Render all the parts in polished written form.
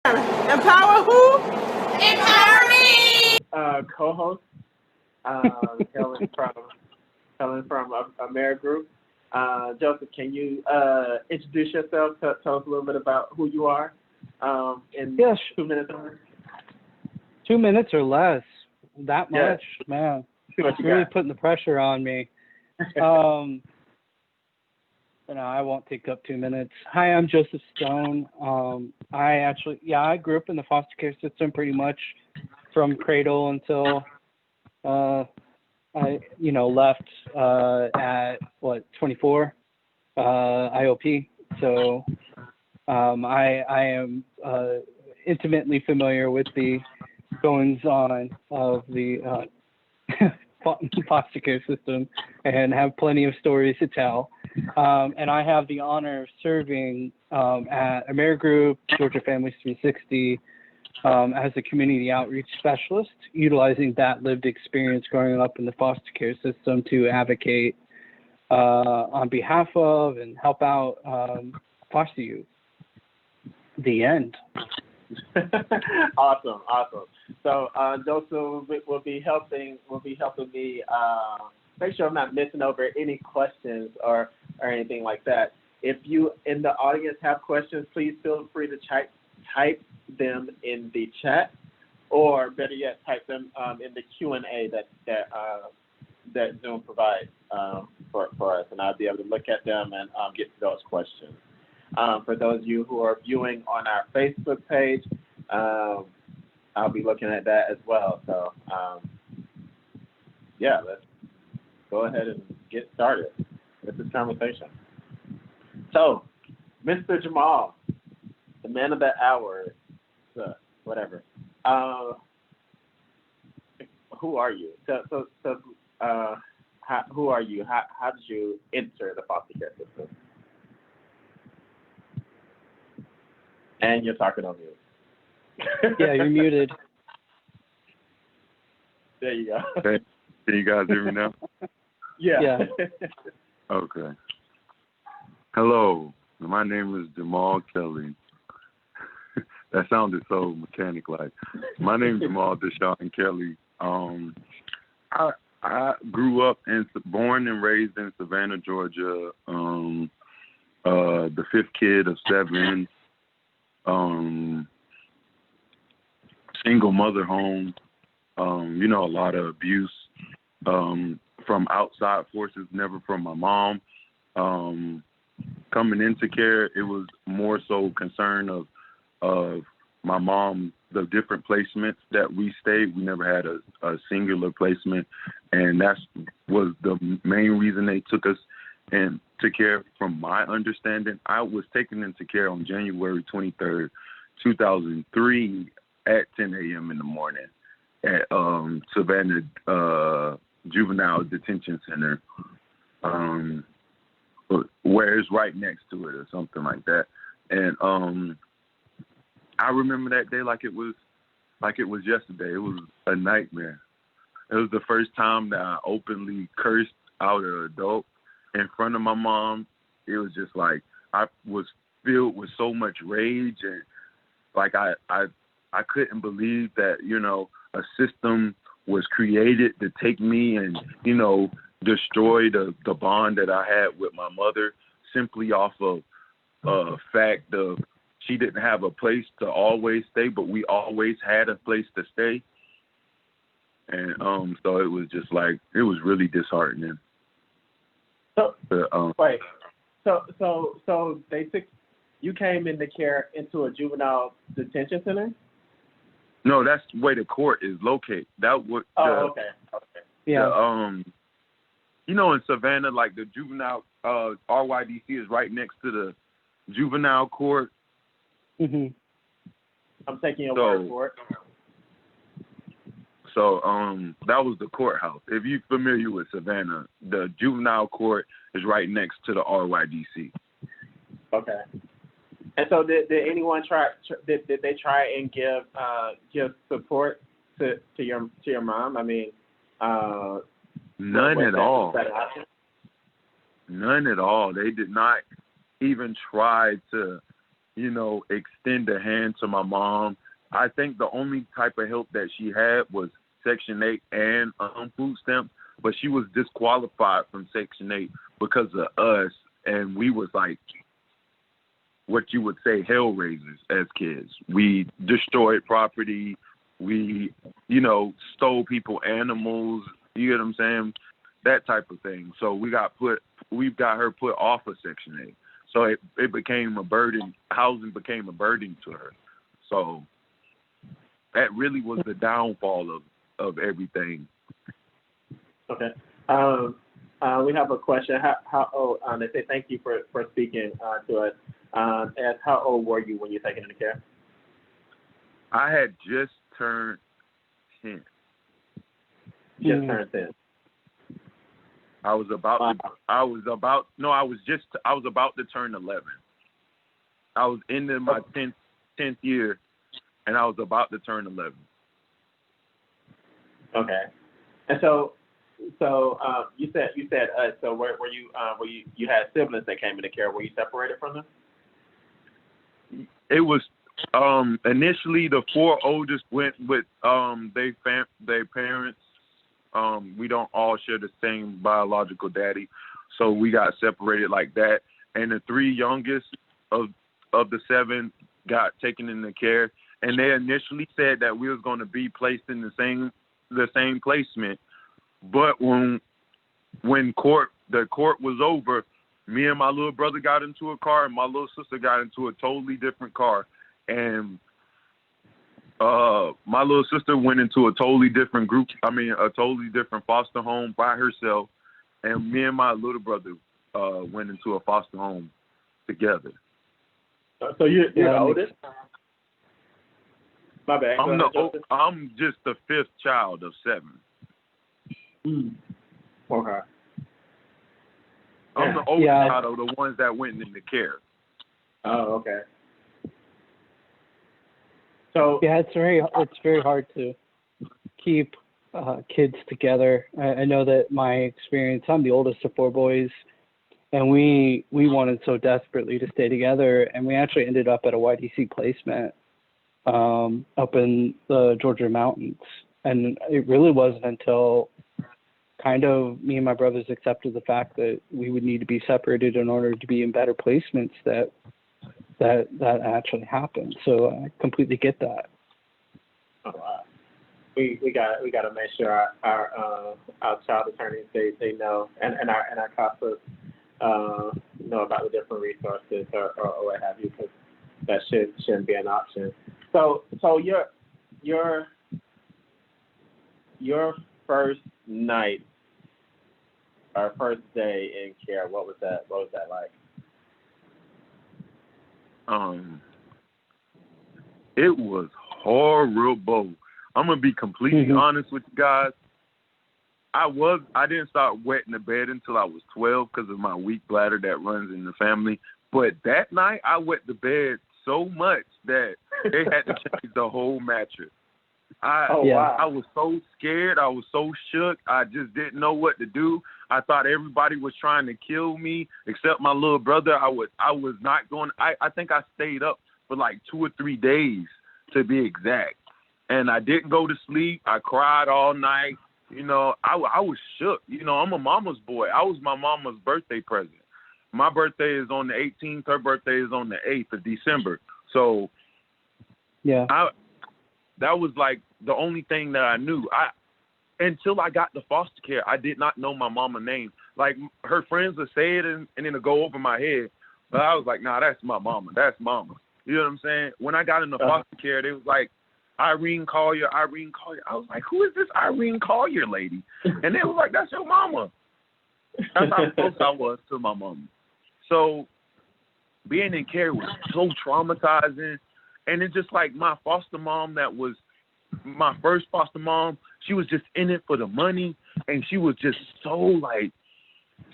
Empower who? Empower me! Co-host, Helen from America Group. Joseph, can you introduce yourself? Tell us a little bit about who you are in Yes. 2 minutes or 2 minutes or less. That Yeah. much, man. See what It's you really got. putting the pressure on me. I won't take up 2 minutes. Hi, I'm Joseph Stone. I grew up in the foster care system pretty much from cradle until I left at 24 IOP. So I am intimately familiar with the goings on of the foster care system and have plenty of stories to tell. And I have the honor of serving at AmeriGroup, Georgia Families 360, as a community outreach specialist, utilizing that lived experience growing up in the foster care system to advocate on behalf of and help out foster youth. The end. Awesome. So Joseph will be helping me make sure I'm not missing over any questions or anything like that. If you in the audience have questions, please feel free to type them in the chat, or better yet, type them in the Q&A that Zoom provides for us, and I'll be able to look at them and get to those questions. For those of you who are viewing on our Facebook page, I'll be looking at that as well. So, let's go ahead and get started with this conversation. So, Mr. Jamal, the man of the hour, whatever. Who are you? Who are you? How did you enter the foster care system? And you're talking on mute. Yeah, you're muted. There you go. Okay. Can you guys hear me now? Yeah. Okay. Hello. My name is Jamal Kelly. That sounded so mechanic-like. My name is Jamal Deshaun Kelly. I grew up born and raised in Savannah, Georgia. The fifth kid of 7. Single mother home. A lot of abuse from outside forces, never from my mom. Coming into care, it was more so concern of my mom, the different placements that we stayed. We never had a singular placement, and that was the main reason they took us into care. From my understanding, I was taken into care on January 23rd, 2003 at 10 a.m. in the morning at Savannah Juvenile Detention Center, where it's right next to it or something like that. And I remember that day like it was yesterday. It was a nightmare. It was the first time that I openly cursed out an adult in front of my mom. It was just like I was filled with so much rage, and like I couldn't believe that, a system was created to take me and, destroy the bond that I had with my mother simply off of fact of she didn't have a place to always stay, but we always had a place to stay. And so it was just like, it was really disheartening. So you came into care into a juvenile detention center? No, that's where the court is located. Okay. Yeah. In Savannah, like the juvenile RYDC is right next to the juvenile court. Mhm. I'm taking your word for it. So that was the courthouse. If you're familiar with Savannah, the juvenile court is right next to the RYDC. Okay. And so did anyone did they try and give support to your mom? I mean, none at all. None at all. They did not even try to, extend a hand to my mom. I think the only type of help that she had was Section 8 and food stamps, but she was disqualified from Section 8 because of us, and we was like what you would say hell raisers as kids. We destroyed property. We, stole people animals. You get what I'm saying? That type of thing. So we've got her put off of Section 8. So it became a burden. Housing became a burden to her. So that really was the downfall of everything. Okay. We have a question. How old? They say thank you for speaking to us. Ask how old were you when you taken into care? I had just turned 10. Just turned 10. I was about to turn 11. I was in my 10th year, and I was about to turn 11. Okay. And so you said so were you had siblings that came into care? Were you separated from them? It was initially the 4 oldest went with their parents. We don't all share the same biological daddy, so we got separated like that. And the 3 youngest of the 7 got taken into care. And they initially said that we was going to be placed in the same placement, but when the court was over, me and my little brother got into a car, and my little sister got into a totally different car, and my little sister went into a totally different a totally different foster home by herself, and me and my little brother went into a foster home together. So you're the oldest? My bad. I'm just the 5th child of 7. Okay. I'm the oldest child of the ones that went into care. Oh, okay. So it's very hard to keep kids together. I know that my experience. I'm the oldest of 4 boys, and we wanted so desperately to stay together, and we actually ended up at a YDC placement up in the Georgia mountains. And it really wasn't until kind of me and my brothers accepted the fact that we would need to be separated in order to be in better placements that actually happened. So I completely get that. Oh, wow. We got to make sure our child attorneys they know and our CASA know about the different resources or what have you, because that shouldn't be an option. So your first night or first day in care, what was that like? It was horrible. I'm gonna be completely honest with you guys. I didn't start wetting the bed until I was 12 because of my weak bladder that runs in the family. But that night I wet the bed so much that they had to change the whole mattress. I was so scared. I was so shook. I just didn't know what to do. I thought everybody was trying to kill me except my little brother. I was not going. I think I stayed up for like 2 or 3 days to be exact. And I didn't go to sleep. I cried all night. I was shook. I'm a mama's boy. I was my mama's birthday present. My birthday is on the 18th. Her birthday is on the 8th of December. So that was like the only thing that I knew. Until I got to foster care, I did not know my mama's name. Like, her friends would say it and then it'd go over my head. But I was like, nah, that's my mama. That's mama. You know what I'm saying? When I got into foster care, they was like, Irene Collier. I was like, who is this Irene Collier lady? And they was like, that's your mama. That's how close I was to my mama. So being in care was so traumatizing. And it's just like my foster mom that was my first foster mom, she was just in it for the money. And she was just so, like,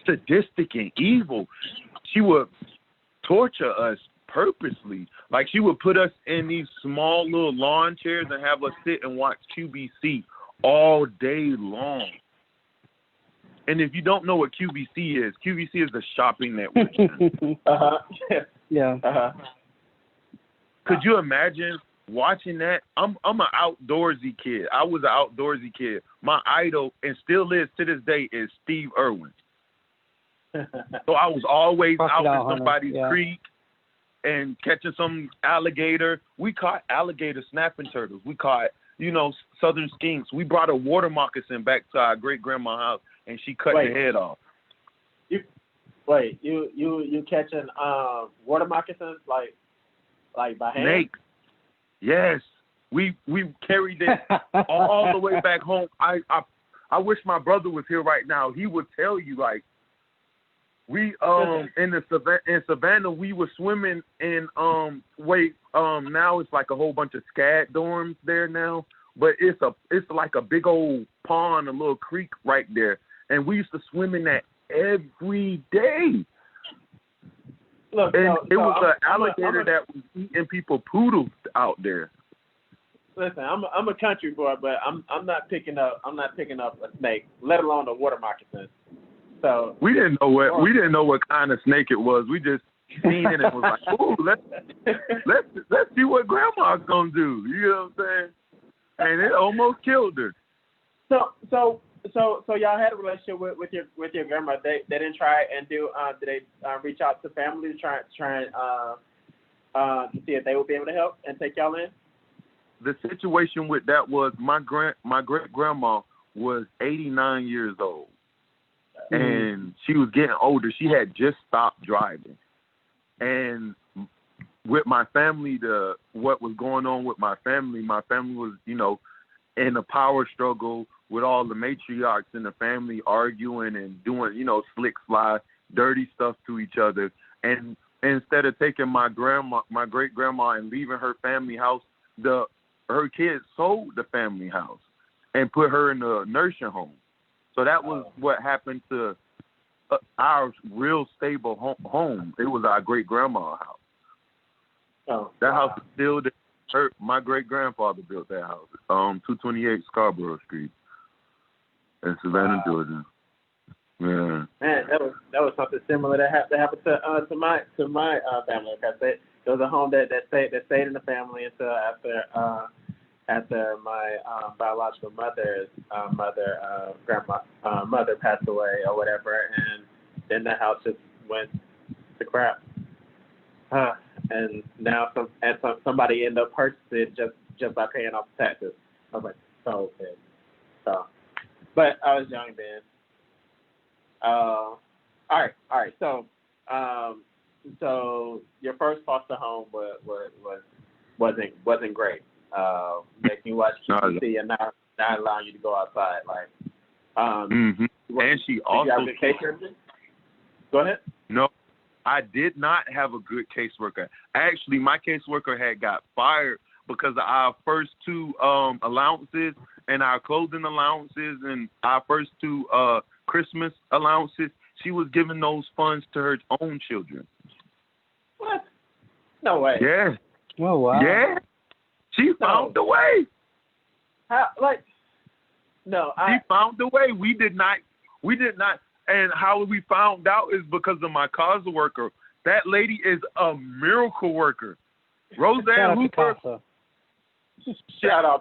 sadistic and evil. She would torture us purposely. Like, she would put us in these small little lawn chairs and have us sit and watch QVC all day long. And if you don't know what QVC is the shopping network. Uh-huh. Yeah. Uh-huh. Could you imagine watching that? I'm an outdoorsy kid. I was an outdoorsy kid. My idol, and still is to this day, is Steve Irwin. So I was always out in somebody's creek and catching some alligator. We caught alligator snapping turtles. We caught, southern skinks. We brought a water moccasin back to our great grandma's house, and she cut the head off. You catching water moccasins like by hand? Snakes. Yes. We carried it all the way back home. I wish my brother was here right now. He would tell you, like, we in Savannah we were swimming in now it's like a whole bunch of SCAD dorms there now, but it's like a big old pond, a little creek right there, and we used to swim in that every day. Look, and it was an alligator that was eating people poodles out there. Listen, I'm a country boy, but I'm not picking up a snake, let alone a water moccasin. So we didn't know what kind of snake it was. We just seen it and was like, "Ooh, let's see what Grandma's gonna do." You know what I'm saying? And it almost killed her. So y'all had a relationship with your grandma. They didn't try and do. Did they reach out to family to try and to see if they would be able to help and take y'all in? The situation with that was my great grandma was 89 years old. And she was getting older. She had just stopped driving. And with my family, what was going on with my family was, in a power struggle with all the matriarchs in the family arguing and doing, slick, sly, dirty stuff to each other. And instead of taking my great grandma and leaving her family house, her kids sold the family house and put her in a nursing home. So that was what happened to our real stable home. It was our great-grandma's house. That house is still there. My great-grandfather built that house, 228 Scarborough Street in Savannah, Georgia. Yeah. Man, that was something similar that happened to my family. Because there was a home that stayed in the family until after my biological mother's mother passed away or whatever, and then the house just went to crap. And now somebody ended up purchasing it just by paying off the taxes. I was like, so good. So, but I was young then. All right. So your first foster home wasn't great. Making you watch TV and not allowing you to go outside. Like, and she also. Go ahead. No, I did not have a good caseworker. Actually, my caseworker had got fired because of our first two allowances and our clothing allowances and our first two Christmas allowances. She was giving those funds to her own children. What? No way. Yeah. Oh wow. Yeah. She found a way. How? Like, no. She found a way. We did not. And how we found out is because of my casa worker. That lady is a miracle worker. Roseanne Hooper. Shout out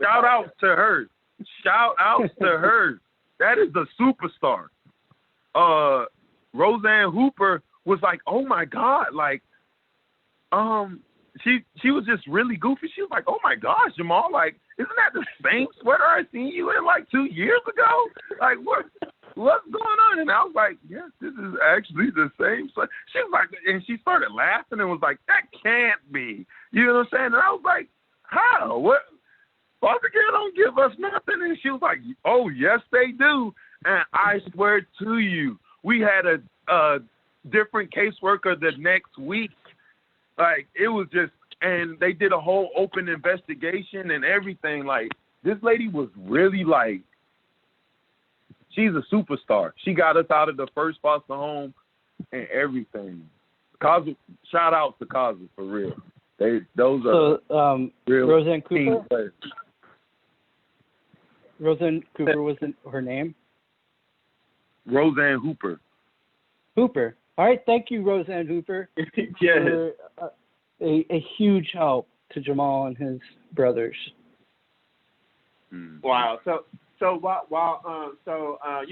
to her. Shout out to her. That is the superstar. Roseanne Hooper was like, oh my God, like, she was just really goofy. She was like, oh my gosh, Jamal, like, isn't that the same sweater I seen you in like 2 years ago? Like, what's going on? And I was like, yes, this is actually the same sweater. She was like, and she started laughing and was like, that can't be. You know what I'm saying? And I was like, how? What? Foster care don't give us nothing. And she was like, oh, yes, they do. And I swear to you, we had a different caseworker the next week. Like, it was just, and they did a whole open investigation and everything. Like, this lady was really like, she's a superstar. She got us out of the first foster home and everything. Shout out to Kaza for real. Those are real Roseanne Cooper? team players. Roseanne Cooper wasn't her name? Roseanne Hooper. Hooper. All right, thank you, Roseanne Hooper. Yeah. For a huge help to Jamal and his brothers. Wow. So you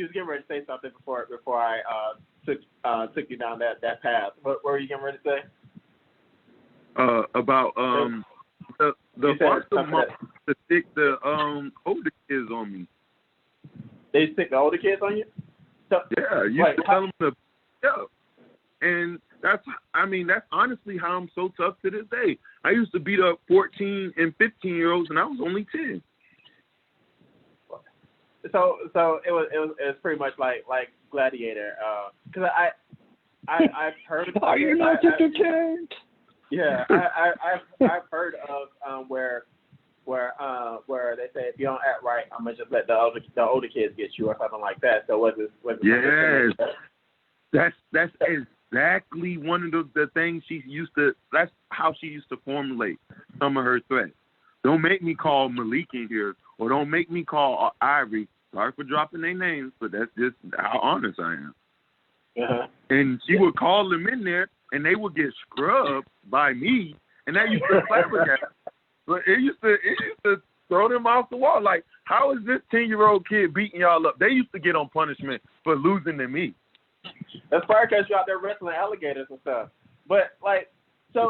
was getting ready to say something before I took you down that path. What were you getting ready to say? About the foster mom to stick the older kids on me. They stick the older kids on you? So, yeah, you used to tell them to and that's honestly how I'm so tough to this day. I used to beat up 14 and 15-year-olds, and I was only 10. So it was pretty much like Gladiator, because I've heard. Are you not entertained? Yeah, I've heard of where they say if you don't act right, I'm gonna just let the older kids get you or something like that. So was it yes, that's exactly one of the things she used to. That's how she used to formulate some of her threats. Don't make me call Malik in here, or don't make me call Ivory. Sorry for dropping their names, but that's just how honest I am. Uh-huh. And she would call them in there, and they would get scrubbed by me, and that used to flabbergast. But it used to throw them off the wall. Like, how is this 10-year-old kid beating y'all up? They used to get on punishment for losing to me. That's probably because you're out there wrestling alligators and stuff. But like, so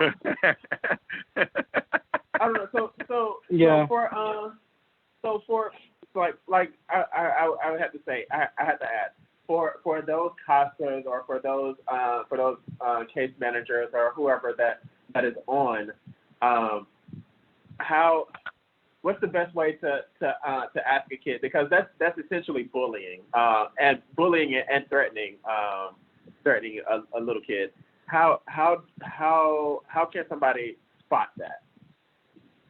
I don't know. So yeah. So for I would have to say I had to ask for those costers or for those case managers or whoever that is on, what's the best way to ask a kid, because that's essentially bullying and threatening a little kid. How can somebody spot that?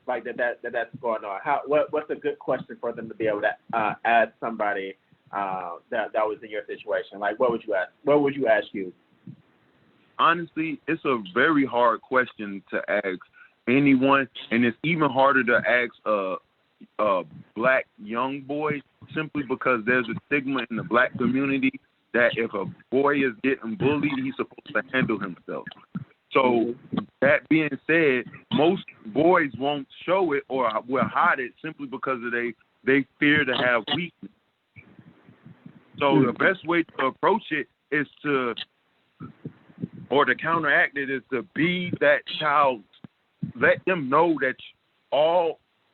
Like that's going on. What's a good question for them to be able to ask somebody that was in your situation? Like, what would you ask? What would you ask you? Honestly, it's a very hard question to ask anyone, and it's even harder to ask a black young boy, simply because there's a stigma in the black community that if a boy is getting bullied, he's supposed to handle himself. So that being said, most boys won't show it or will hide it simply because they fear to have weakness. So the best way to approach it is to counteract it is to be that child. Let them know that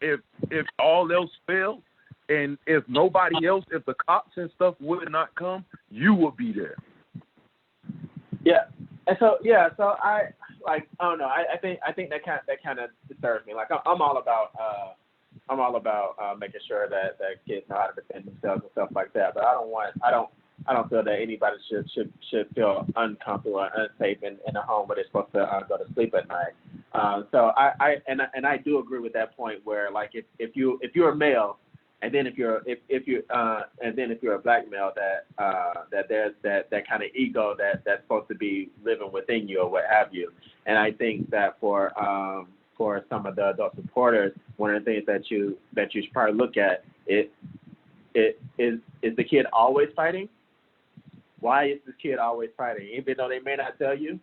if all else fails, and if nobody else, if the cops and stuff would not come, you will be there. Yeah. And so I don't know. I think that kind of disturbs me. Like I'm all about making sure that kids know how to defend themselves and stuff like that. But I don't feel that anybody should feel uncomfortable or unsafe in a home where they're supposed to go to sleep at night. So I do agree with that point where, like, if you're a male, and then if you're a black male, that there's that kind of ego that's supposed to be living within you or what have you. And I think that for some of the adult supporters, one of the things that you should probably look at is the kid always fighting? Why is this kid always fighting? Even though they may not tell you,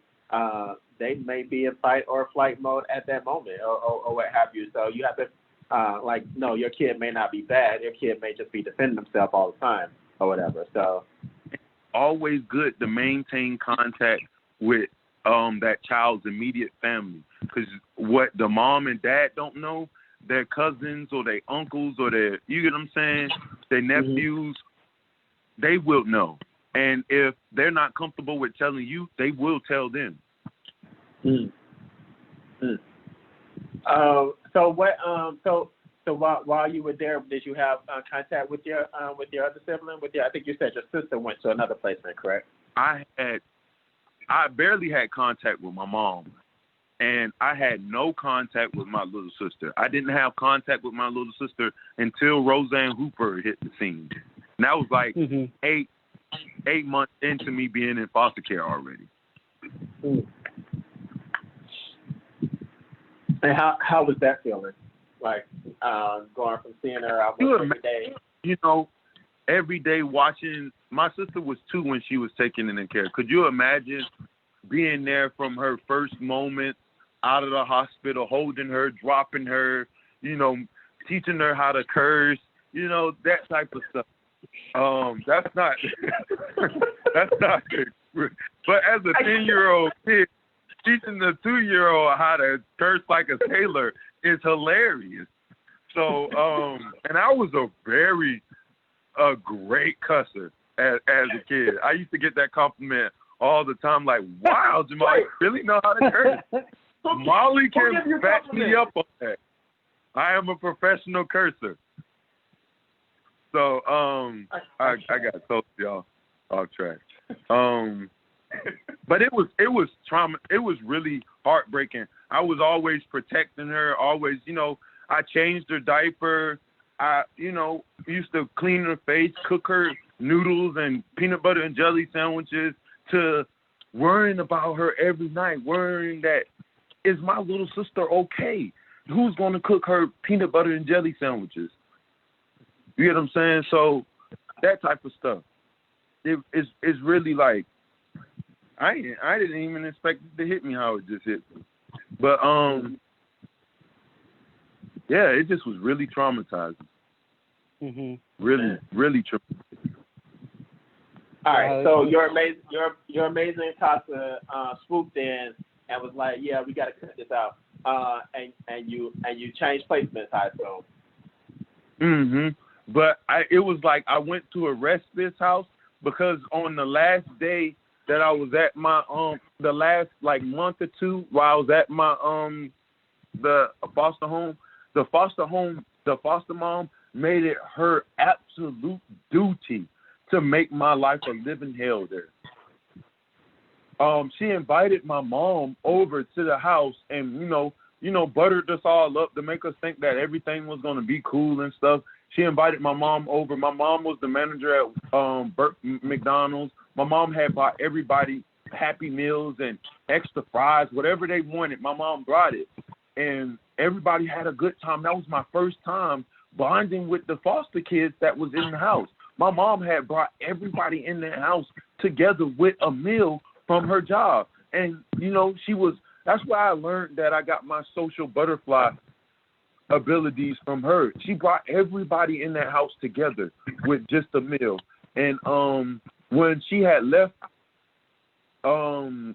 they may be in fight or flight mode at that moment or what have you. So you have to, no, your kid may not be bad. Your kid may just be defending himself all the time or whatever. So always good to maintain contact with that child's immediate family, because what the mom and dad don't know, their cousins or their uncles or their, you get what I'm saying, their nephews, they will know. And if they're not comfortable with telling you, they will tell them. So while you were there, did you have contact with your other sibling? I think you said your sister went to another placement, correct? I barely had contact with my mom, and I had no contact with my little sister. I didn't have contact with my little sister until Roseanne Hooper hit the scene. And that was like 8 months into me being in foster care already. And how was that feeling? Like going from seeing her every day? You know, every day watching. My sister was 2 when she was taken in care. Could you imagine being there from her first moment out of the hospital, holding her, dropping her, teaching her how to curse, that type of stuff. That's not that's not good. But as a 10-year-old kid, teaching the 2-year-old how to curse like a sailor is hilarious. So, and I was a great cusser as a kid. I used to get that compliment all the time, like, wow, Jamal, you really know how to curse. Molly can back me up on that. I am a professional cursor. So, I got told y'all off track. But it was trauma. It was really heartbreaking. I was always protecting her, always, I changed her diaper. I, used to clean her face, cook her noodles and peanut butter and jelly sandwiches, to worrying about her every night, worrying that, is my little sister okay? Who's going to cook her peanut butter and jelly sandwiches? You get what I'm saying? So that type of stuff. It's really like, I didn't even expect it to hit me how it just hit me. But yeah, it just was really traumatizing. Mhm. Really, really traumatizing. All right, so your amazing Casa swooped in and was like, yeah, we got to cut this out. And you changed placements, I assume. Mhm. But it was like I went to a respite house because on the last day that I was at my the last like month or two while I was at my the foster home, the foster mom made it her absolute duty to make my life a living hell there. She invited my mom over to the house and buttered us all up to make us think that everything was gonna be cool and stuff. She invited my mom over. My mom was the manager at McDonald's. My mom had bought everybody Happy Meals and extra fries, whatever they wanted. My mom brought it, and everybody had a good time. That was my first time bonding with the foster kids that was in the house. My mom had brought everybody in the house together with a meal from her job, and that's why I learned that I got my social butterfly abilities from her. She brought everybody in that house together with just a meal. And when she had left, the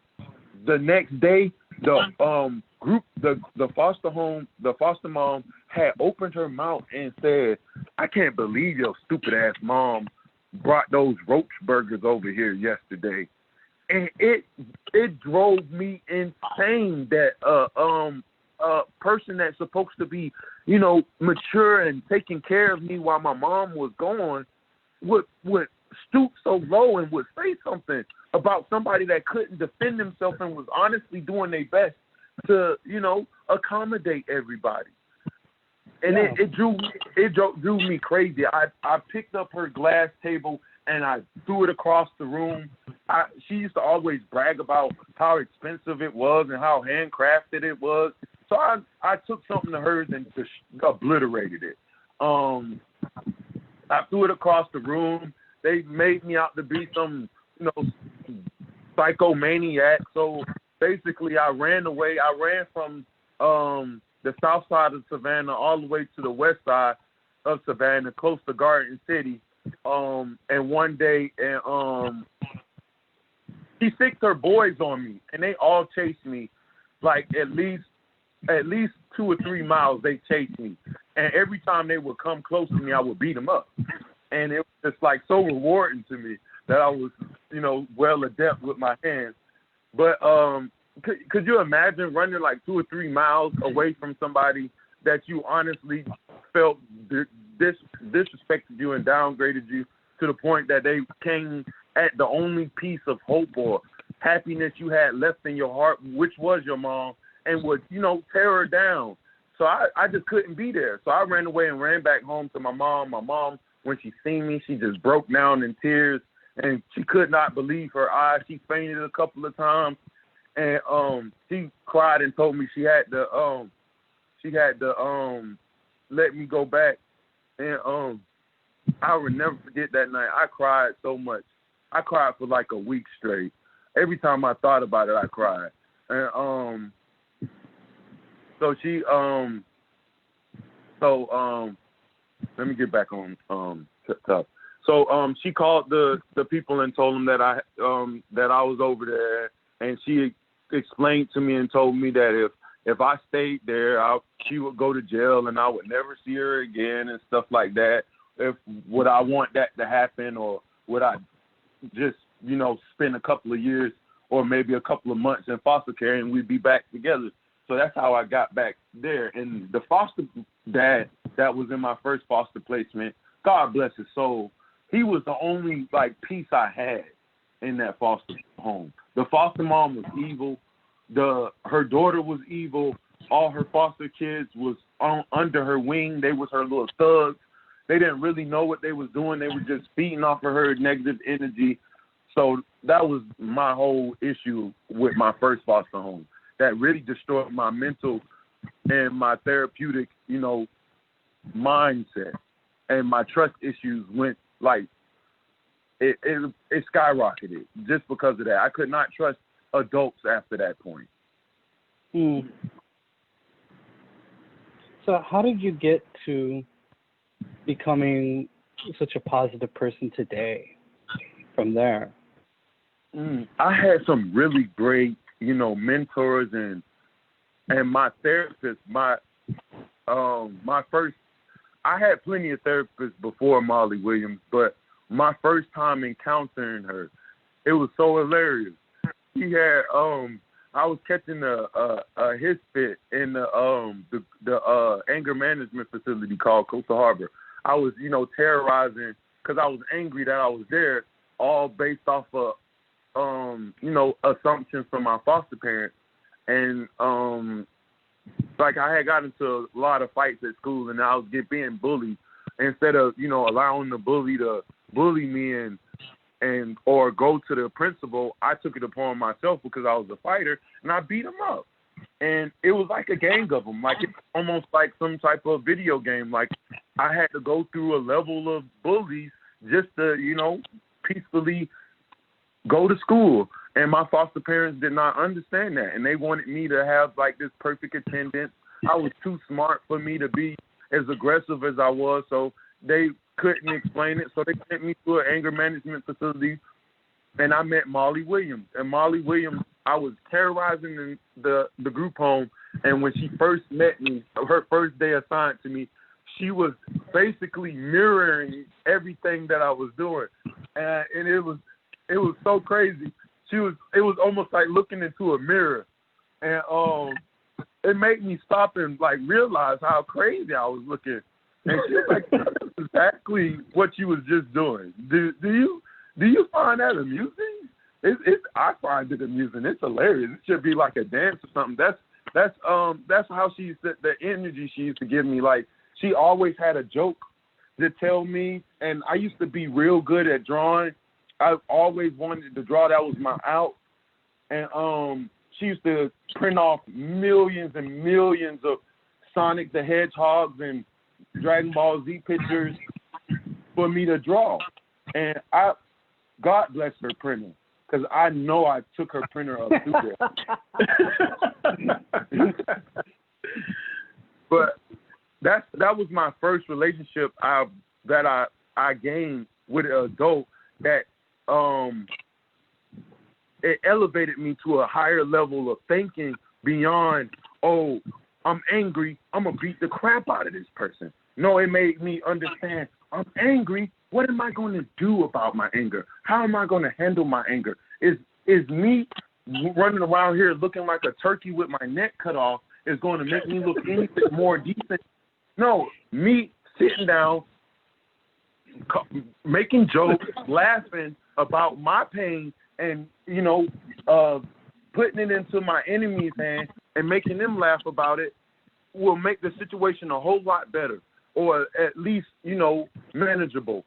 next day, the group, the foster mom had opened her mouth and said, "I can't believe your stupid ass mom brought those roach burgers over here yesterday." And it drove me insane that a person that's supposed to be, mature and taking care of me while my mom was gone would stoop so low and would say something about somebody that couldn't defend himself and was honestly doing their best to, accommodate everybody. And yeah. it drew me crazy. I picked up her glass table and I threw it across the room. She used to always brag about how expensive it was and how handcrafted it was. So I took something of hers and just obliterated it. I threw it across the room. They made me out to be some, psychomaniac. So basically, I ran away. I ran from the south side of Savannah all the way to the west side of Savannah, close to Garden City. And one day, she sicked her boys on me, and they all chased me, like at least 2 or 3 miles. They chased me, and every time they would come close to me, I would beat them up, and it was just like so rewarding to me that I was, well adept with my hands. But could you imagine running like 2 or 3 miles away from somebody that you honestly felt disrespected you and downgraded you to the point that they came at the only piece of hope or happiness you had left in your heart, which was your mom, and would, tear her down. So I just couldn't be there. So I ran away and ran back home to my mom. My mom, when she seen me, she just broke down in tears, and she could not believe her eyes. She fainted a couple of times, and she cried and told me she had to let me go back. And I will never forget that night. I cried so much. I cried for like a week straight. Every time I thought about it, I cried. And So she let me get back on top. So she called the people and told them that I was over there, and she explained to me and told me that if I stayed there, she would go to jail and I would never see her again and stuff like that. Would I want that to happen, or would I just, spend a couple of years or maybe a couple of months in foster care and we'd be back together? So that's how I got back there. And the foster dad that was in my first foster placement, God bless his soul, he was the only peace I had in that foster home. The foster mom was evil. Her daughter was evil. All her foster kids was under her wing. They was her little thugs. They didn't really know what they was doing. They were just feeding off of her negative energy. So that was my whole issue with my first foster home. That really destroyed my mental and my therapeutic, mindset. And my trust issues went it skyrocketed just because of that. I could not trust adults after that point. So how did you get to becoming such a positive person today from there? I had some really great, mentors and my therapist, I had plenty of therapists before Molly Williams, but my first time encountering her, it was so hilarious. He had, I was catching his fit in the anger management facility called Coastal Harbor. I was, terrorizing because I was angry that I was there, all based off of, assumptions from my foster parents. And, I had gotten into a lot of fights at school, and I was being bullied. Instead of, allowing the bully to bully me or go to the principal, I took it upon myself because I was a fighter, and I beat him up. And it was like a gang of them. It's almost like some type of video game. I had to go through a level of bullies just to, peacefully go to school. And my foster parents did not understand that. And they wanted me to have, this perfect attendance. I was too smart for me to be as aggressive as I was, so they couldn't explain it. So they sent me to an anger management facility, and I met Molly Williams. And Molly Williams, I was terrorizing in the group home, and when she first met me, her first day assigned to me, she was basically mirroring everything that I was doing. And it was so crazy. It was almost like looking into a mirror. And it made me stop and realize how crazy I was looking. And she was like, that's exactly what you was just doing. Do you find that amusing? I find it amusing. It's hilarious. It should be like a dance or something. That's how she said, the energy she used to give me. She always had a joke to tell me, and I used to be real good at drawing. I always wanted to draw. That was my out. And she used to print off millions and millions of Sonic the Hedgehogs and Dragon Ball Z pictures for me to draw. And God bless her printer, because I know I took her printer up through there. But that was my first relationship that I gained with an adult that it elevated me to a higher level of thinking beyond, I'm angry, I'm going to beat the crap out of this person. No, it made me understand, I'm angry, what am I going to do about my anger? How am I going to handle my anger? Is me running around here looking like a turkey with my neck cut off is going to make me look anything more decent? No, me sitting down, making jokes, laughing about my pain, and putting it into my enemy's hand and making them laugh about it will make the situation a whole lot better, or at least manageable.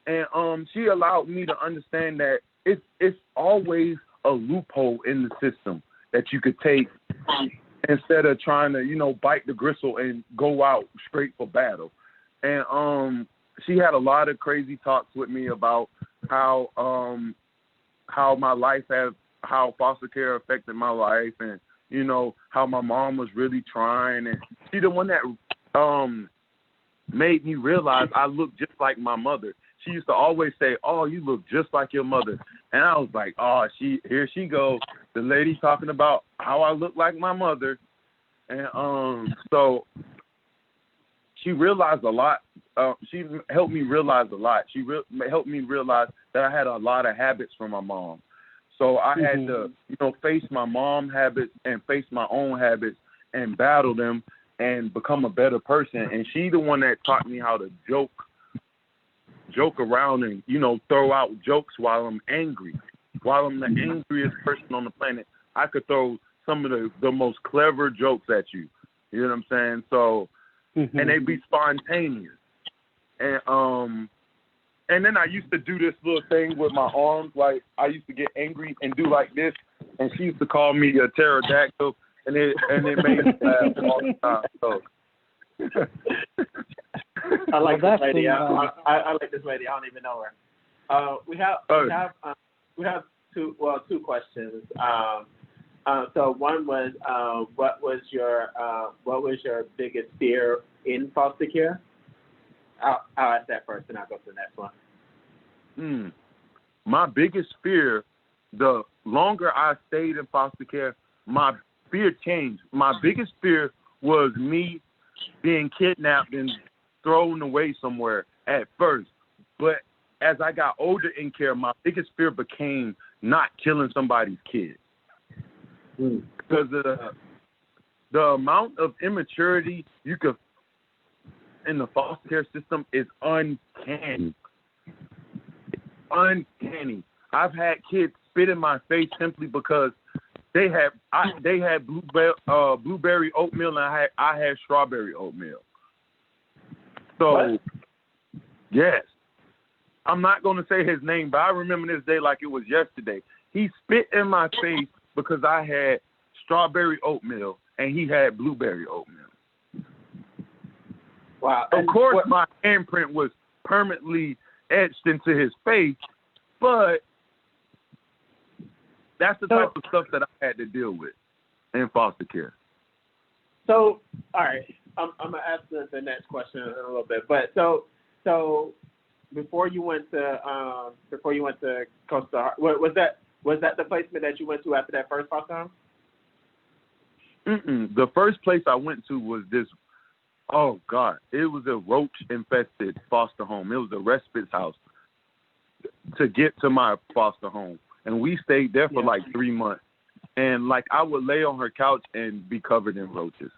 And she allowed me to understand that it's always a loophole in the system that you could take instead of trying to bite the gristle and go out straight for battle. And she had a lot of crazy talks with me about how my life how foster care affected my life, and you know, how my mom was really trying, and she the one that made me realize I look just like my mother. She used to always say, "Oh, you look just like your mother," and I was like, "Oh, here she goes, the lady talking about how I look like my mother," and so she realized a lot. She helped me realize a lot. She helped me realize that I had a lot of habits from my mom. So I had to, you know, face my mom's habits and face my own habits and battle them and become a better person. And she the one that taught me how to joke around and, you know, throw out jokes while I'm angry. While I'm the angriest person on the planet, I could throw some of the most clever jokes at you. You know what I'm saying? So, and they'd be spontaneous. And then I used to do this little thing with my arms, like I used to get angry and do like this, and she used to call me a pterodactyl, and it made me laugh all the time. So. I like this lady. I like this lady. I don't even know her. We have two questions. So one was, what was your biggest fear in foster care? I'll ask that first, and I'll go to the next one. My biggest fear, the longer I stayed in foster care, my fear changed. My biggest fear was me being kidnapped and thrown away somewhere at first. But as I got older in care, my biggest fear became not killing somebody's kid. Because the amount of immaturity you could in the foster care system is uncanny. Uncanny. I've had kids spit in my face simply because they had blueberry oatmeal and I had strawberry oatmeal. So, what? Yes. I'm not going to say his name, but I remember this day like it was yesterday. He spit in my face because I had strawberry oatmeal and he had blueberry oatmeal. Wow. Of course, my handprint was permanently etched into his face, but that's the type of stuff that I had to deal with in foster care. So, all right, I'm gonna ask the next question in a little bit, but so before you went to Costa Harbor, was that the placement that you went to after that first foster home? The first place I went to was this. Oh God, it was a roach-infested foster home. It was a respite house to get to my foster home, and we stayed there for like 3 months. And like I would lay on her couch and be covered in roaches,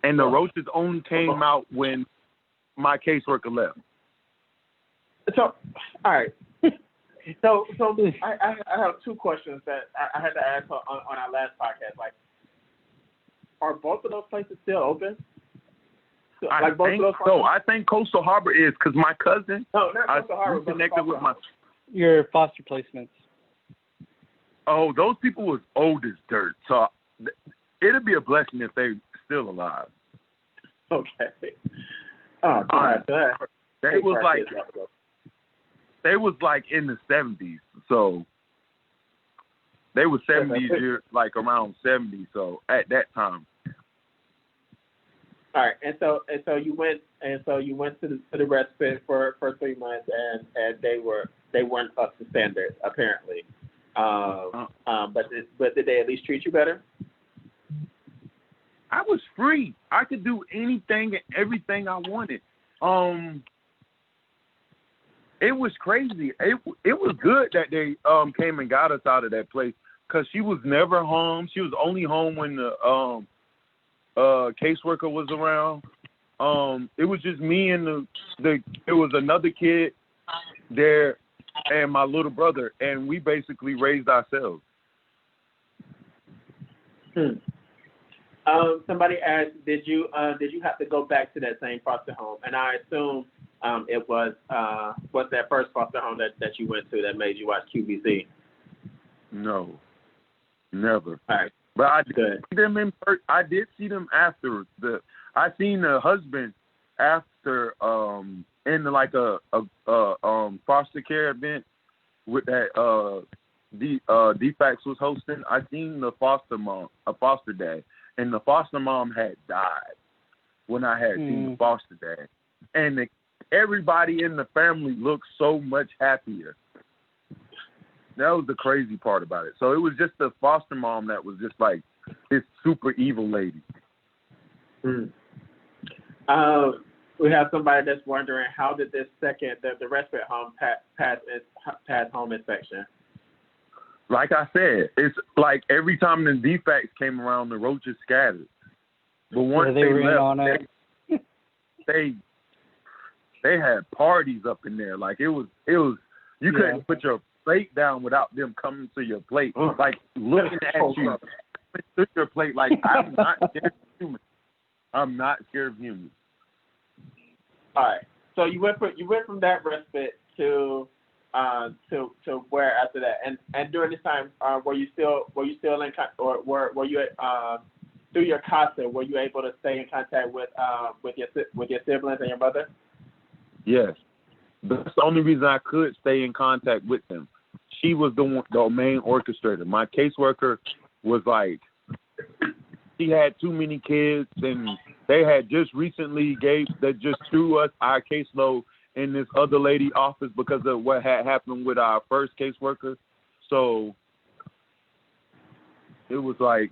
and the roaches only came out when my caseworker left. So, all right. So I have two questions that I had to ask on our last podcast. Like, are both of those places still open? I think so. I think Coastal Harbor is because my cousin. No, not Coastal Harbor. I'm connected with my. Your foster placements. Oh, those people was old as dirt. So it'd be a blessing if they still alive. Okay. Oh, God. They was like in the 70s. So they were 70s years, like around 70. So at that time. All right, and so you went to the respite for 3 months, and they weren't up to standard apparently. But did they at least treat you better? I was free. I could do anything and everything I wanted. It was crazy. It was good that they came and got us out of that place because she was never home. She was only home when the caseworker was around. It was just me and there was another kid there and my little brother, and we basically raised ourselves. Somebody asked, did you have to go back to that same foster home? And I assume it was that first foster home that you went to that made you watch QVC. No, never. All right. But I did see them I did see them after I seen the husband after in like a foster care event with that DFAX was hosting, I seen a foster dad, and the foster mom had died when I had seen the foster dad. And everybody in the family looked so much happier. That was the crazy part about it. So it was just the foster mom that was just like this super evil lady. We have somebody that's wondering, how did this the respite home pass home inspection? Like I said, it's like every time the DFAX came around, the roaches scattered. But once they were left, on it. they had parties up in there. Like it was you couldn't put your plate down without them coming to your plate, like looking at you to your plate. Like, I'm not scared of humans. I'm not scared of humans. All right. So you went from that respite to where after that, and during this time, were you still in or were you through your CASA, were you able to stay in contact with your siblings and your mother? Yes, that's the only reason I could stay in contact with them. She was the main orchestrator. My caseworker was like, she had too many kids, and they had just recently just threw us our caseload in this other lady office because of what had happened with our first caseworker. So it was like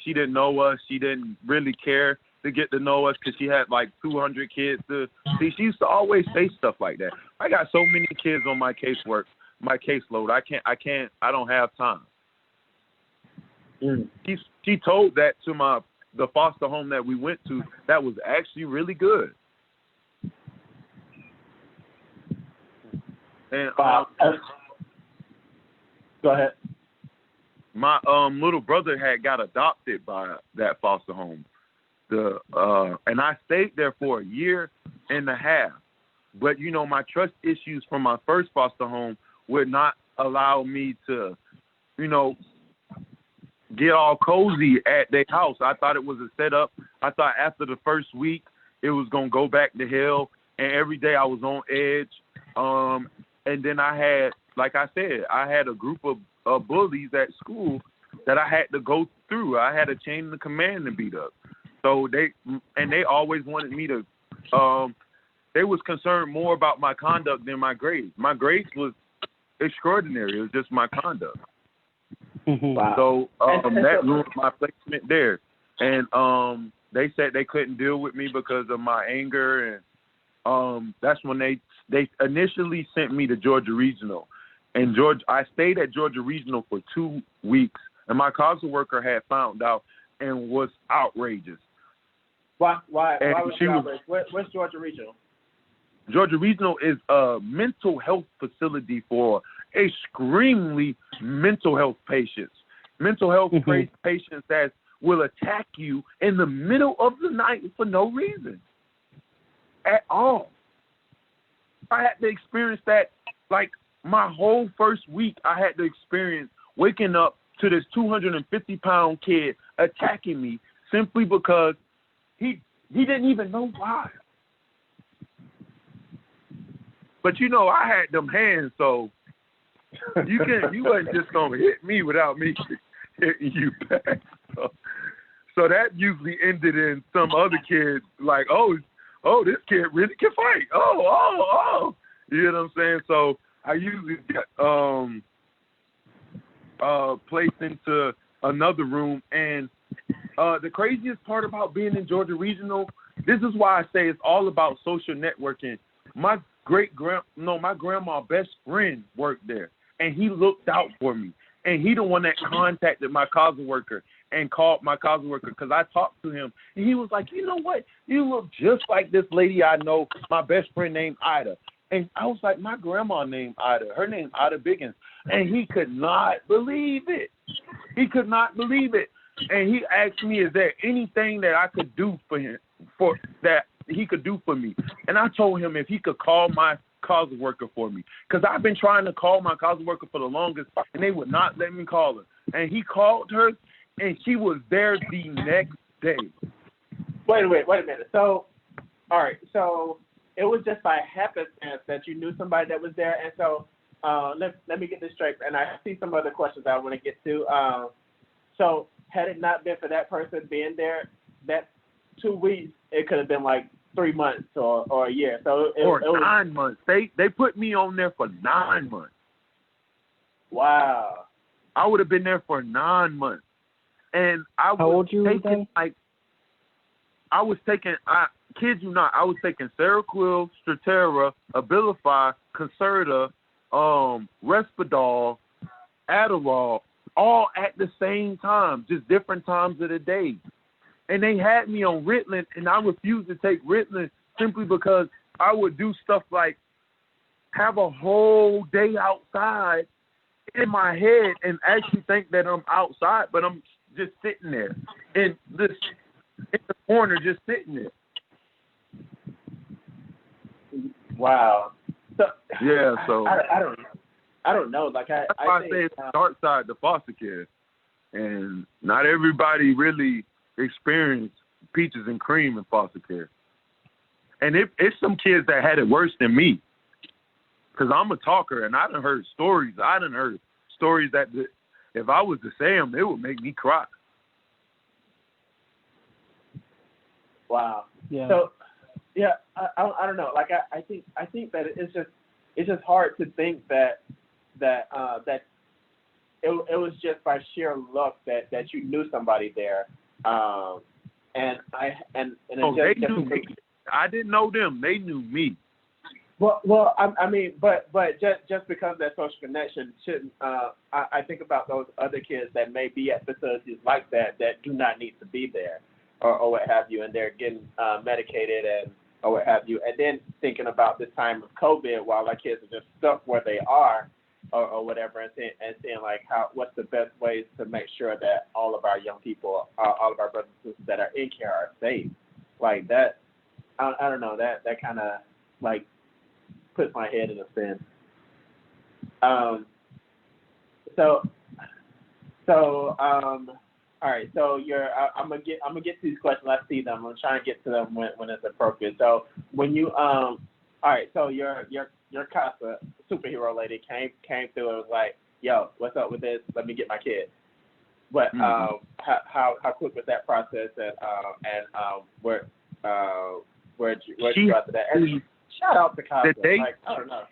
she didn't know us. She didn't really care to get to know us because she had like 200 kids to see. She used to always say stuff like that. I got so many kids on my caseload. I don't have time. She told that to the foster home that we went to. That was actually really good. And go ahead. My little brother had got adopted by that foster home. And I stayed there for a year and a half. But my trust issues from my first foster home would not allow me to, get all cozy at their house. I thought it was a setup. I thought after the first week it was gonna go back to hell, and every day I was on edge. And then I had, like I said, I had a group of bullies at school that I had to go through. I had a chain of command to beat up. So they always wanted me to. They was concerned more about my conduct than my grades. My grades was extraordinary. It was just my conduct. Wow. So that ruined my placement there. And they said they couldn't deal with me because of my anger, and that's when they initially sent me to Georgia Regional. And I stayed at Georgia Regional for 2 weeks, and my causal worker had found out and was outrageous. Why was she outraged? What's Georgia Regional? Georgia Regional is a mental health facility for extremely mental health patients. Mental health patients that will attack you in the middle of the night for no reason at all. I had to experience that, like, my whole first week. I had to experience waking up to this 250-pound kid attacking me simply because he didn't even know why. But I had them hands, so you wasn't just gonna hit me without me hitting you back. So that usually ended in some other kids like, oh, this kid really can fight. Oh. You know what I'm saying? So I usually get placed into another room. And the craziest part about being in Georgia Regional, this is why I say it's all about social networking. My grandma best friend worked there, and he looked out for me. And he the one that contacted my causal worker and called my causal worker because I talked to him. And he was like, you know what? You look just like this lady I know, my best friend named Ida. And I was like, my grandma named Ida. Her name Ida Biggins. And he could not believe it. He could not believe it. And he asked me, is there anything that I could do for him, that he could do for me? And I told him if he could call my causal worker for me, because I've been trying to call my causal worker for the longest, and they would not let me call her. And he called her, and she was there the next day. Wait a minute. So, all right. So it was just by happenstance that you knew somebody that was there, and so let me get this straight, and I see some other questions I want to get to. So had it not been for that person being there, that 2 weeks, it could have been like 3 months or a year. So it was 9 months. They put me on there for 9 months. Wow. I would have been there for 9 months, and I was How old you were taking then? Kid you not, I was taking Seroquel, Strattera, Abilify, Concerta, Risperdal, Adderall, all at the same time, just different times of the day. And they had me on Ritalin, and I refused to take Ritalin simply because I would do stuff like have a whole day outside in my head and actually think that I'm outside, but I'm just sitting there in the corner, just sitting there. Wow. So Yeah, so I don't know. Like that's why I say it's the dark side to foster care, and not everybody really experienced peaches and cream in foster care. And it's some kids that had it worse than me, because I'm a talker and I done heard stories. That if I was to say them, it would make me cry. Wow. Yeah. So yeah, I don't know. Like I think that it's just hard to think that it was just by sheer luck that you knew somebody there, and they knew me. I didn't know them. They knew me. Well, I mean, but just because of that social connection shouldn't. I think about those other kids that may be at facilities like that do not need to be there, or what have you, and they're getting medicated or what have you, and then thinking about this time of COVID while our kids are just stuck where they are, or whatever, and seeing like what's the best ways to make sure that all of our young people, all of our brothers and sisters that are in care are safe, like that. I don't know, that kind of like puts my head in a spin. All right. So I'm gonna get to these questions. I see them. I'm trying to get to them when it's appropriate. So when you all right. So your Casa superhero lady came through and was like, "Yo, what's up with this? Let me get my kid." But how quick was that process? And where'd you go after that? And shout out to Casa. Like, I don't know.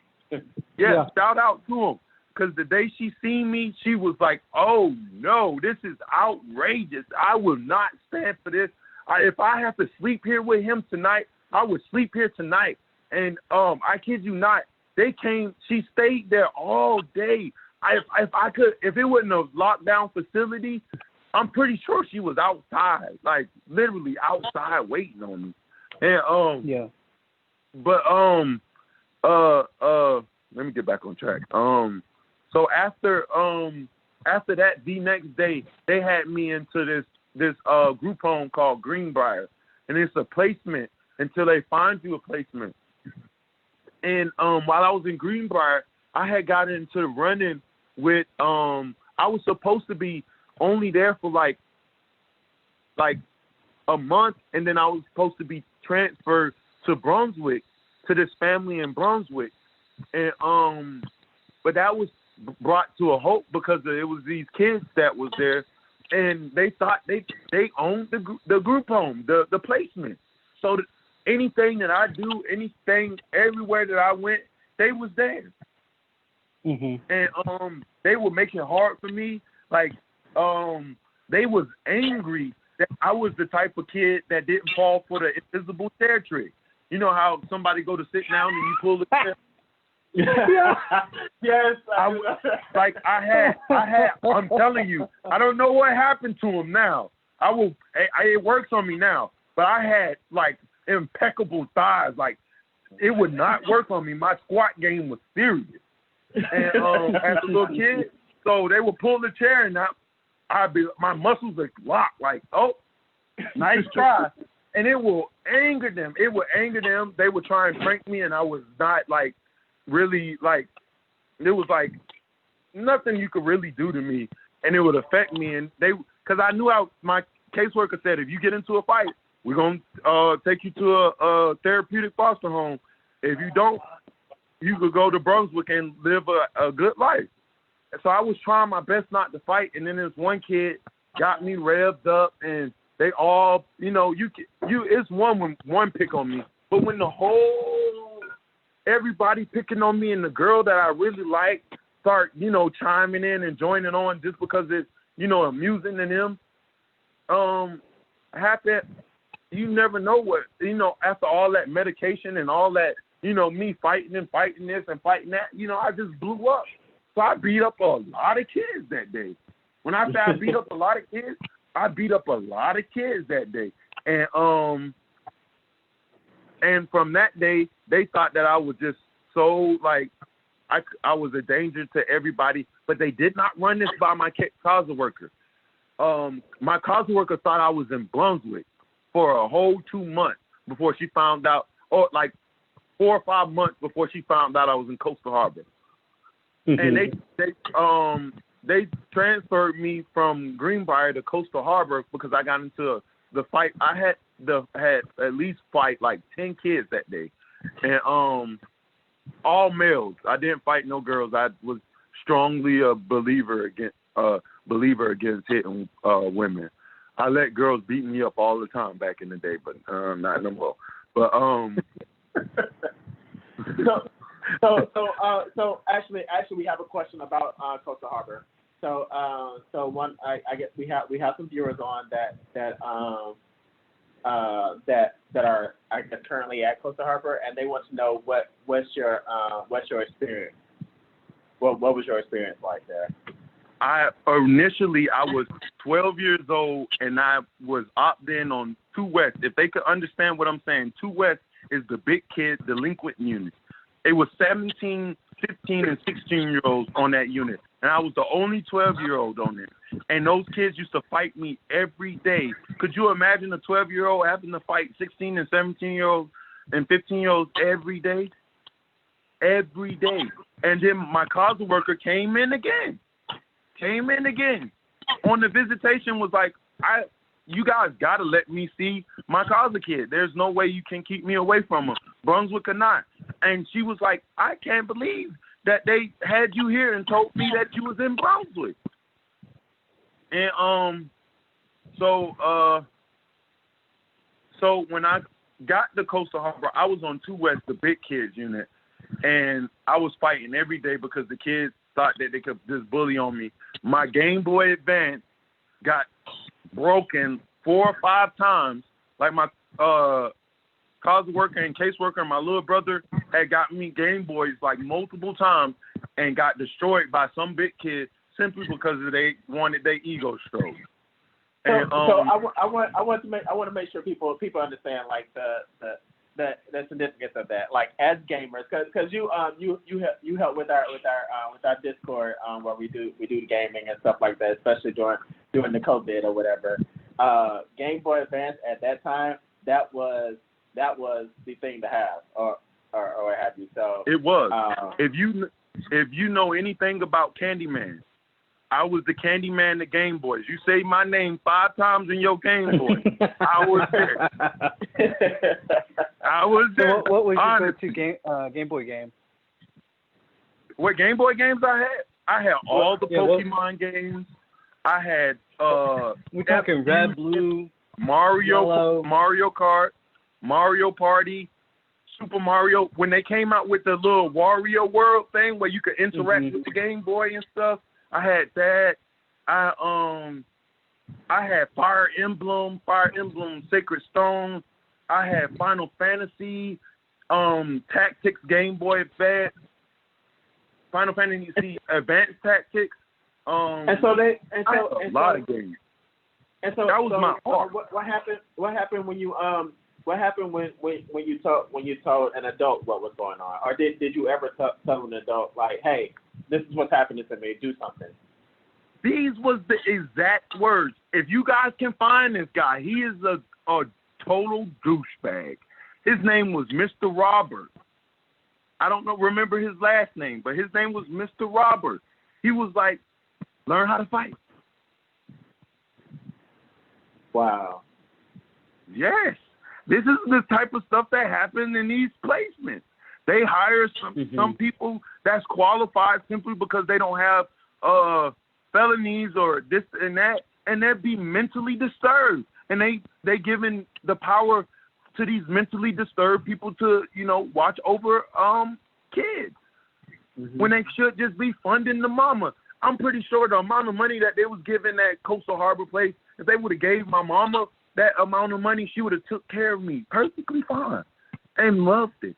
Yeah, shout out to him. Because the day she seen me, she was like, "Oh, no, this is outrageous. I will not stand for this. If I have to sleep here with him tonight, I would sleep here tonight." And I kid you not, she stayed there all day. If it wasn't a lockdown facility, I'm pretty sure she was outside, like literally outside waiting on me. And But let me get back on track. So after that, the next day they had me into this group home called Greenbrier, and it's a placement until they find you a placement. And while I was in Greenbrier, I had got into the run-in with I was supposed to be only there for like a month, and then I was supposed to be transferred to Brunswick, to this family in Brunswick. And but that was brought to a halt because it was these kids that was there, and they thought they owned the group home, the placement. So anything that I do, anything, everywhere that I went, they was there. Mm-hmm. And they would make it hard for me. Like they was angry that I was the type of kid that didn't fall for the invisible chair trick. You know how somebody go to sit down and you pull the chair? Yeah. Yes. I had. I'm telling you, I don't know what happened to him now. It works on me now, but I had like impeccable thighs. Like it would not work on me. My squat game was serious. And as a little kid, so they would pull the chair and my muscles are locked. Like, oh, nice try. And it will anger them. They would try and prank me, and I was not like really like. It was like nothing you could really do to me, and it would affect me. And because I knew my caseworker said, if you get into a fight, we're gonna take you to a therapeutic foster home. If you don't, you could go to Brunswick and live a good life. So I was trying my best not to fight, and then this one kid got me revved up, and they all, it's one pick on me, but when everybody picking on me and the girl that I really like start, chiming in and joining on just because it's, amusing to them, you never know what, after all that medication and all that, me fighting and fighting this and fighting that, I just blew up. So I beat up a lot of kids that day. When I say I beat up a lot of kids, I beat up a lot of kids that day. And from that day, they thought that I was just so, like, I was a danger to everybody, but they did not run this by my causal worker. My causal worker thought I was in Brunswick for a whole 2 months before she found out, or like 4 or 5 months before she found out I was in Coastal Harbor. And they transferred me from Greenbrier to Coastal Harbor because I got into the fight. I had at least fight like 10 kids that day, and all males. I didn't fight no girls. I was strongly a believer against hitting women. I let girls beat me up all the time back in the day, but not no more. But So actually, we have a question about Coastal Harbor. So I guess we have some viewers on that are, I guess, currently at Coastal Harbor, and they want to know what's your experience. What was your experience like there? Initially I was 12 years old, and I was opted in on 2 West. If they could understand what I'm saying, 2 West is the big kid delinquent unit. It was 17, 15, and 16-year-olds on that unit, and I was the only 12-year-old on it. And those kids used to fight me every day. Could you imagine a 12-year-old having to fight 16 and 17-year-olds and 15-year-olds every day? Every day. And then my causal worker came in again. On the visitation was like, you guys got to let me see my causal kid. There's no way you can keep me away from him, Brunswick or not. And she was like, I can't believe that they had you here and told me that you was in Brunswick. And so when I got to Coastal Harbor, I was on 2 West, the big kids unit, and I was fighting every day because the kids thought that they could just bully on me. My Game Boy Advance got broken 4 or 5 times. Like my causal worker and caseworker and my little brother had got me Game Boys like multiple times and got destroyed by some big kid simply because they wanted their ego stroked. And, so I want to make sure people understand like the significance of that, like as gamers, because you help with our Discord where we do the gaming and stuff like that, especially during the COVID or whatever. Game Boy Advance at that time, that was the thing to have, or what have you. So it was. If you know anything about Candyman, I was the Candyman, the Game Boys. You say my name 5 times in your Game Boy, I was there. I was there. So what was your go-to Game Boy game? What Game Boy games I had? I had all the Pokemon games. I had we're talking red, blue, Mario, yellow. Mario Kart, Mario Party, Super Mario. When they came out with the little Wario World thing where you could interact with the Game Boy and stuff, I had that. I had Fire Emblem, Sacred Stone. I had Final Fantasy, Tactics, Game Boy Advance, Final Fantasy Advanced Tactics. A lot of games. And so that was my part. What happened when you when you told an adult what was going on, or did you ever tell an adult like, hey, this is what's happening to me, do something? These was the exact words. If you guys can find this guy, he is a total douchebag. His name was Mr. Robert. I don't remember his last name, but his name was Mr. Robert. He was like, learn how to fight. Wow. Yes. This is the type of stuff that happened in these placements. They hire some people that's qualified simply because they don't have felonies or this and that, and they'd be mentally disturbed. And they giving the power to these mentally disturbed people to, watch over kids when they should just be funding the mama. I'm pretty sure the amount of money that they was giving that Coastal Harbor place, if they would have gave my mama that amount of money, she would have took care of me perfectly fine and loved it.